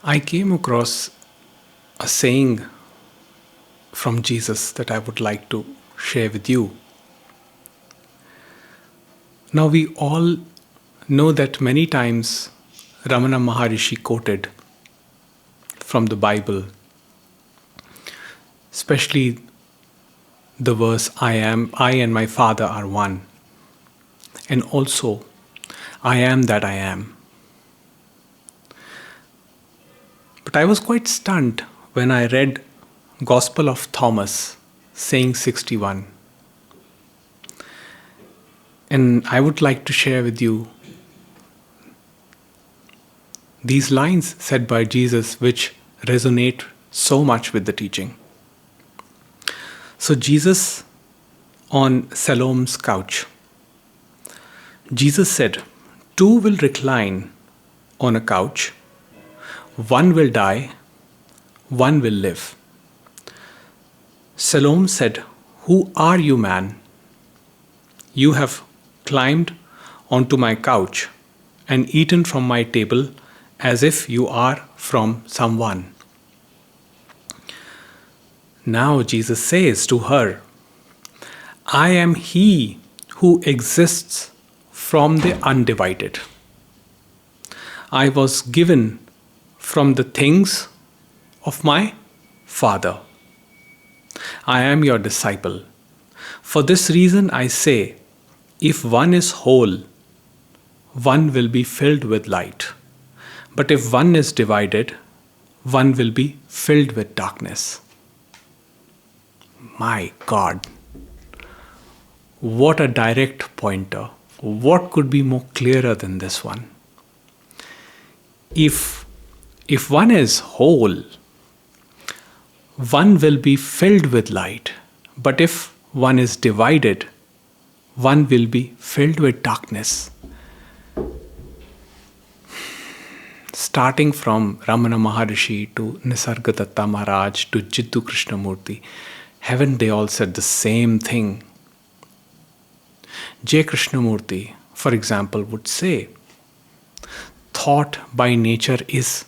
I came across a saying from Jesus that I would like to share with you. Now, we all know that many times Ramana Maharishi quoted from the Bible, especially the verse, I and my Father are one, and also, I am that I am. But I was quite stunned when I read Gospel of Thomas, saying 61. And I would like to share with you these lines said by Jesus which resonate so much with the teaching. So Jesus on Salome's couch. Jesus said, "Two will recline on a couch. One will die, one will live." Salome said, "Who are you, man? You have climbed onto my couch and eaten from my table as if you are from someone." Now Jesus says to her, "I am he who exists from the undivided. I was given from the things of my Father. I am your disciple. For this reason I say, if one is whole, one will be filled with light. But if one is divided, one will be filled with darkness." My God, what a direct pointer. What could be more clearer than this one? If one is whole, one will be filled with light. But if one is divided, one will be filled with darkness. Starting from Ramana Maharishi to Nisargadatta Maharaj to Jiddu Krishnamurti, haven't they all said the same thing? J. Krishnamurti, for example, would say, thought by nature is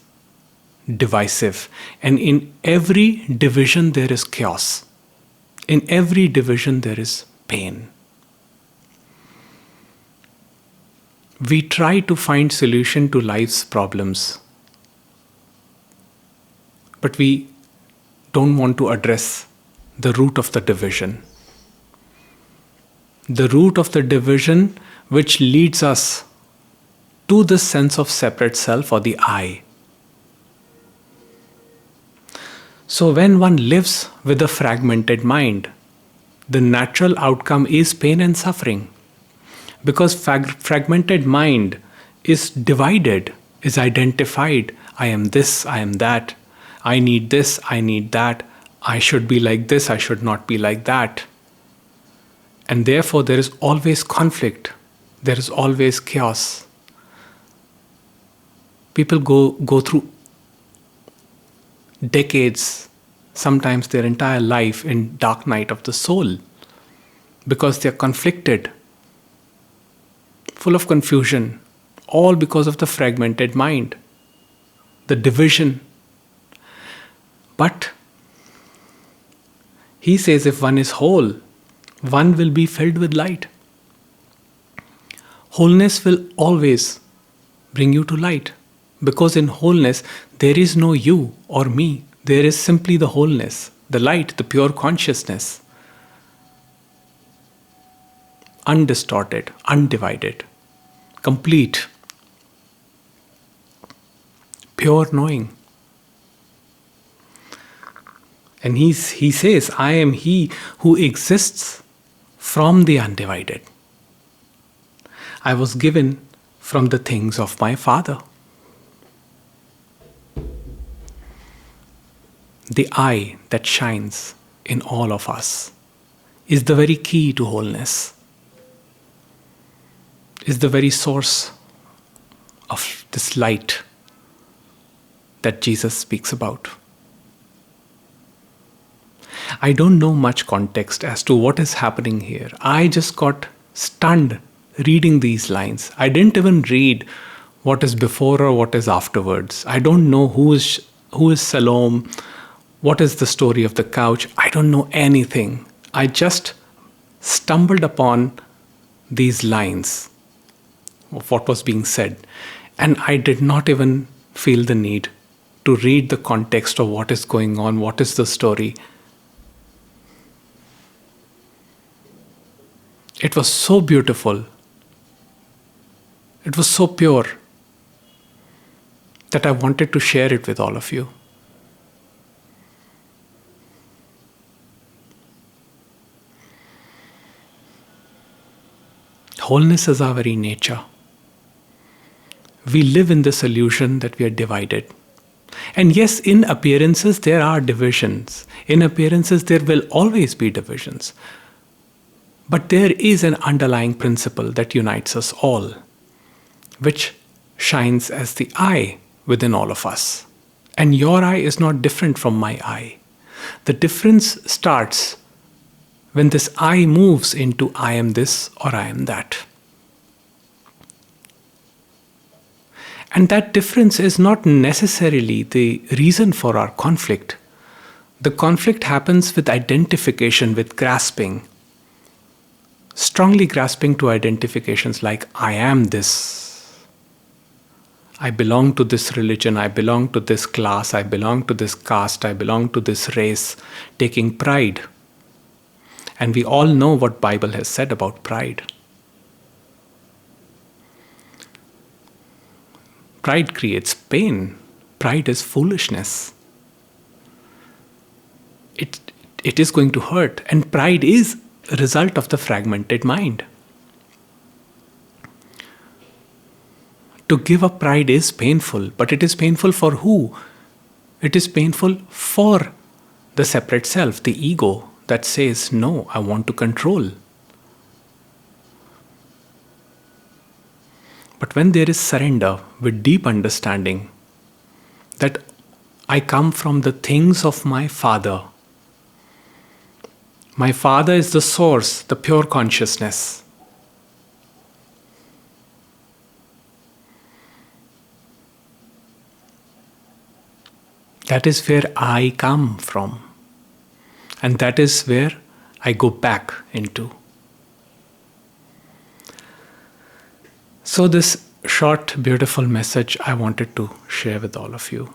divisive, and in every division there is chaos. In every division there is pain. We try to find solution to life's problems, but we don't want to address the root of the division. The root of the division which leads us to the sense of separate self or the I. So when one lives with a fragmented mind, the natural outcome is pain and suffering. Because fragmented mind is divided, is identified. I am this, I am that. I need this, I need that. I should be like this, I should not be like that. And therefore there is always conflict. There is always chaos. People go through decades, sometimes their entire life in dark night of the soul because they are conflicted, full of confusion, all because of the fragmented mind, the division. But he says if one is whole, one will be filled with light. Wholeness will always bring you to light, because in wholeness there is no you or me. There is simply the wholeness, the light, the pure consciousness. Undistorted, undivided, complete, pure knowing. And he says, I am he who exists from the undivided. I was given from the things of my Father. The I that shines in all of us is the very key to wholeness, is the very source of this light that Jesus speaks about. I don't know much context as to what is happening here. I just got stunned reading these lines. I didn't even read what is before or what is afterwards. I don't know who is Salome, what is the story of the couch. I don't know anything. I just stumbled upon these lines of what was being said, and I did not even feel the need to read the context of what is going on, what is the story. It was so beautiful. It was so pure that I wanted to share it with all of you. Wholeness is our very nature. We live in this illusion that we are divided. And yes, in appearances there are divisions. In appearances there will always be divisions. But there is an underlying principle that unites us all, which shines as the eye within all of us. And your eye is not different from my eye. The difference starts when this I moves into I am this or I am that. And that difference is not necessarily the reason for our conflict. The conflict happens with identification, with grasping. Strongly grasping to identifications like I am this. I belong to this religion, I belong to this class, I belong to this caste, I belong to this race, taking pride. And we all know what Bible has said about pride. Pride creates pain. Pride is foolishness. It is going to hurt. And pride is a result of the fragmented mind. To give up pride is painful, but it is painful for who? It is painful for the separate self, the ego that says, no, I want to control. But when there is surrender with deep understanding that I come from the things of my Father. My Father is the source, the pure consciousness. That is where I come from. And that is where I go back into. So this short, beautiful message I wanted to share with all of you.